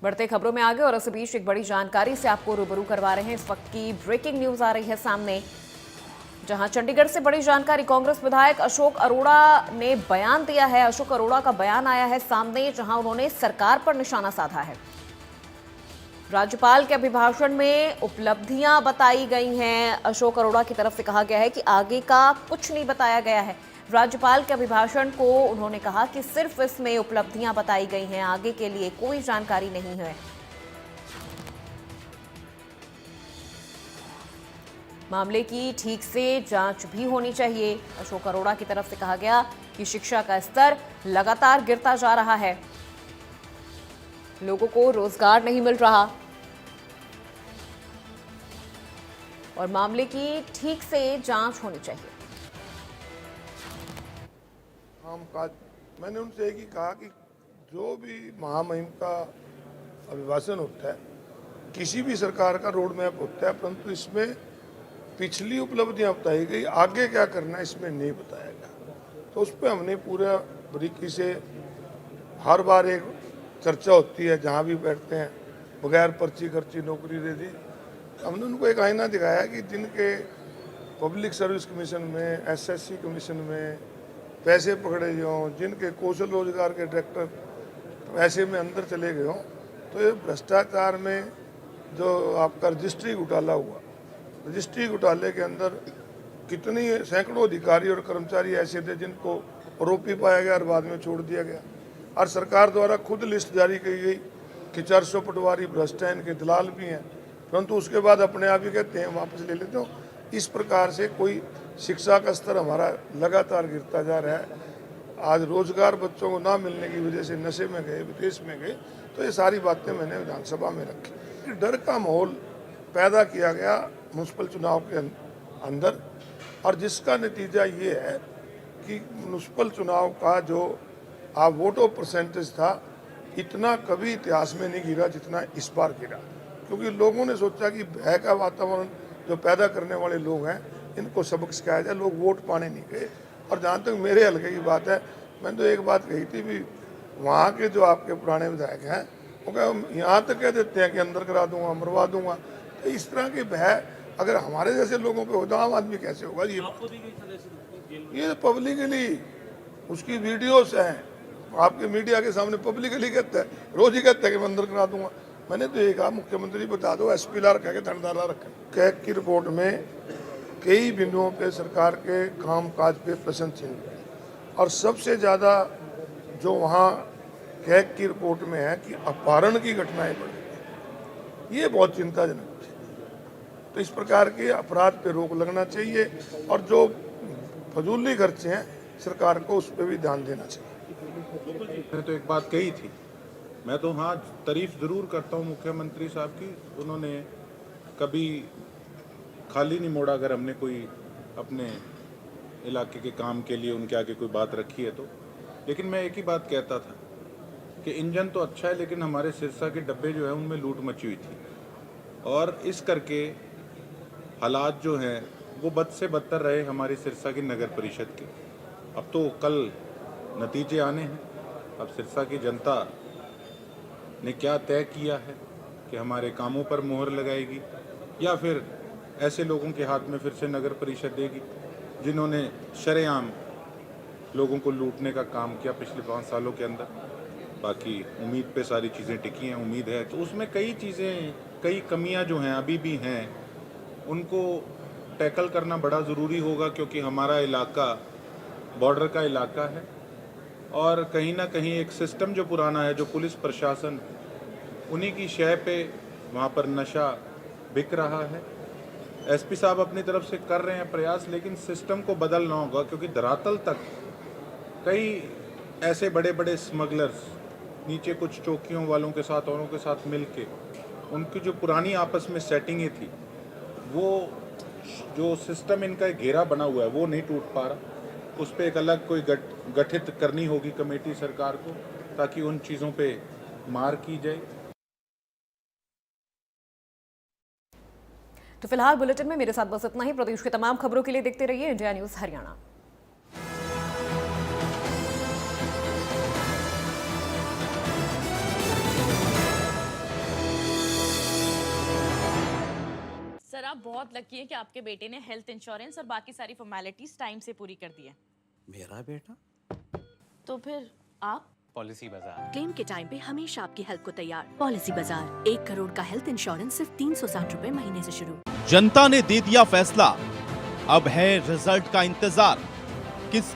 बढ़ते खबरों में आगे और इस बीच एक बड़ी जानकारी से आपको रूबरू करवा रहे हैं। इस वक्त की ब्रेकिंग न्यूज आ रही है सामने, जहां चंडीगढ़ से बड़ी जानकारी। कांग्रेस विधायक अशोक अरोड़ा ने बयान दिया है। अशोक अरोड़ा का बयान आया है सामने, जहां उन्होंने सरकार पर निशाना साधा है। राज्यपाल के अभिभाषण में उपलब्धियां बताई गई हैं। अशोक अरोड़ा की तरफ से कहा गया है कि आगे का कुछ नहीं बताया गया है। राज्यपाल के अभिभाषण को उन्होंने कहा कि सिर्फ इसमें उपलब्धियां बताई गई हैं, आगे के लिए कोई जानकारी नहीं है। मामले की ठीक से जांच भी होनी चाहिए। अशोक अरोड़ा की तरफ से कहा गया कि शिक्षा का स्तर लगातार गिरता जा रहा है, लोगों को रोजगार नहीं मिल रहा और मामले की ठीक से जांच होनी चाहिए। मैंने उनसे एक ही कहा कि जो भी महामहिम का अभिभाषण होता है, किसी भी सरकार का रोड मैप होता है, परंतु इसमें पिछली उपलब्धियां बताई गई, आगे क्या करना है इसमें नहीं बताया गया। तो उस पर हमने पूरा बारीकी से, हर बार एक चर्चा होती है जहाँ भी बैठते हैं, बगैर पर्ची खर्ची नौकरी दे दी। हमने उनको एक आईना दिखाया कि जिनके पब्लिक सर्विस कमीशन में, एसएससी कमीशन में पैसे पकड़े गए हों, जिनके कौशल रोजगार के डायरेक्टर ऐसे में अंदर चले गए हों, तो ये भ्रष्टाचार में जो आपका रजिस्ट्री घोटाला हुआ, रजिस्ट्री घोटाले के अंदर कितनी सैकड़ों अधिकारी और कर्मचारी ऐसे थे जिनको आरोपी पाया गया और बाद में छोड़ दिया गया। और सरकार द्वारा खुद लिस्ट जारी की गई कि 400 पटवारी भ्रष्ट हैं, इनके दलाल भी हैं, परंतु उसके बाद अपने आप ही कहते हैं वापस ले लेते हो। इस प्रकार से कोई शिक्षा का स्तर हमारा लगातार गिरता जा रहा है। आज रोजगार बच्चों को ना मिलने की वजह से नशे में गए, विदेश में गए। तो ये सारी बातें मैंने विधानसभा में रखी। डर का माहौल पैदा किया गया म्युनिसिपल चुनाव के अंदर, और जिसका नतीजा ये है कि म्युनिसिपल चुनाव का जो वोटों परसेंटेज था, इतना कभी इतिहास में नहीं गिरा जितना इस बार गिरा। क्योंकि लोगों ने सोचा कि भय का वातावरण जो पैदा करने वाले लोग हैं, इनको सबक सिखाया जाए। लोग वोट पाने नहीं गए। और जहाँ तक मेरे हल्के की बात है, मैंने तो एक बात कही थी भी, वहाँ के जो आपके पुराने विधायक हैं वो क्या यहाँ तक कह देते हैं कि अंदर करा दूंगा, मरवा दूंगा। तो इस तरह के भय अगर हमारे जैसे लोगों पे हो तो आम आदमी कैसे होगा? ये पब्लिकली उसकी वीडियोस हैं, आपके मीडिया के सामने पब्लिकली कहता है, रोज ही कहता है कि मैं अंदर करा दूंगा। मैंने तो ये कहा मुख्यमंत्री बता दो, एसपी लार कह के धरना रखें। कैग की रिपोर्ट में कई बिंदुओं पे सरकार के काम काज पे प्रश्न चिन्ह है, और सबसे ज़्यादा जो वहाँ कैग की रिपोर्ट में है कि अपहरण की घटनाएं बढ़ गई, ये बहुत चिंताजनक है। तो इस प्रकार के अपराध पे रोक लगना चाहिए, और जो फजूली खर्चे हैं सरकार को उस पर भी ध्यान देना चाहिए। मैंने तो एक बात कही थी, मैं तो हाँ तारीफ ज़रूर करता हूँ मुख्यमंत्री साहब की। उन्होंने कभी खाली नहीं मोड़ा अगर हमने कोई अपने इलाके के काम के लिए उनके आगे कोई बात रखी है तो। लेकिन मैं एक ही बात कहता था कि इंजन तो अच्छा है, लेकिन हमारे सिरसा के डब्बे जो है उनमें लूट मची हुई थी, और इस करके हालात जो हैं वो बद से बदतर रहे हमारी सिरसा की नगर परिषद के। अब तो कल नतीजे आने हैं। अब सिरसा की जनता ने क्या तय किया है कि हमारे कामों पर मोहर लगाएगी, या फिर ऐसे लोगों के हाथ में फिर से नगर परिषद देगी जिन्होंने शरेआम लोगों को लूटने का काम किया पिछले 5 सालों के अंदर। बाकी उम्मीद पे सारी चीज़ें टिकी हैं, उम्मीद है। तो उसमें कई चीज़ें, कई कमियां जो हैं अभी भी हैं, उनको टैकल करना बड़ा ज़रूरी होगा, क्योंकि हमारा इलाका बॉर्डर का इलाका है, और कहीं ना कहीं एक सिस्टम जो पुराना है, जो पुलिस प्रशासन, उन्हीं की शय पे वहाँ पर नशा बिक रहा है। एसपी साहब अपनी तरफ से कर रहे हैं प्रयास, लेकिन सिस्टम को बदलना होगा, क्योंकि धरातल तक कई ऐसे बड़े बड़े स्मगलर्स नीचे कुछ चौकियों वालों के साथ, औरों के साथ मिल के, उनकी जो पुरानी आपस में सेटिंगें थी, वो जो सिस्टम इनका घेरा बना हुआ है वो नहीं टूट पा रहा। उस पर एक अलग कोई गठित करनी होगी कमेटी सरकार को, ताकि उन चीज़ों पे मार की जाए। तो फिलहाल बुलेटिन में मेरे साथ बस इतना ही। प्रदेश की तमाम खबरों के लिए देखते रहिए इंडिया न्यूज हरियाणा। सर आप बहुत लकी हैं कि आपके बेटे ने हेल्थ इंश्योरेंस और बाकी सारी फॉर्मेलिटीज टाइम से पूरी कर दी है। मेरा बेटा? तो फिर आप? पॉलिसी बाजार। क्लेम के टाइम पे हमेशा आपकी हेल्प को तैयार। पॉलिसी बाजार, 1 करोड़ का हेल्थ इंश्योरेंस सिर्फ 360 रुपए महीने से शुरू। जनता ने दे दिया फैसला, अब है रिजल्ट का इंतजार। किस